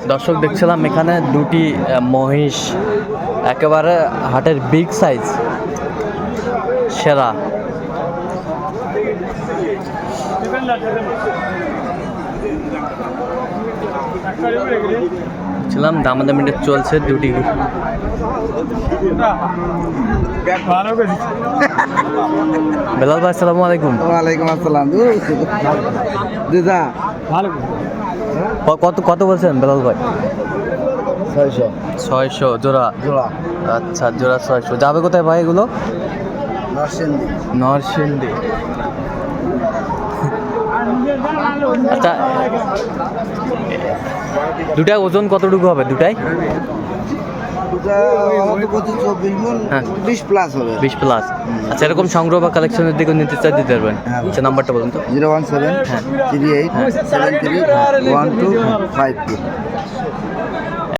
দর্শক দেখছিলাম এখানে দুটি মহিষ একেবারে হাটের বিগ সাইজ সেরা। ছিলাম দামাদামিটা চলছে দুটি। বেলাল ভাই আসসালামু আলাইকুম। ওয়ালাইকুম আসসালাম। কত কত বলছেন বেলাল ভাই? 600 600 জোড়া। জোড়া। আচ্ছা জোড়া 600। যাবে কোথায় ভাই এগুলো? নরসিংদী। নরসিংদী। আচ্ছা দুটাই ওজন কতটুকু হবে দুটাই? হ্যাঁ 20 প্লাস হবে। 20 প্লাস। আচ্ছা এরকম সংগ্রহ বা কালেকশনের দিকে নিতে চাই দিতে পারবেন? হ্যাঁ। আচ্ছা নাম্বারটা বলুন তো। 017 হ্যাঁ 38 73 1252।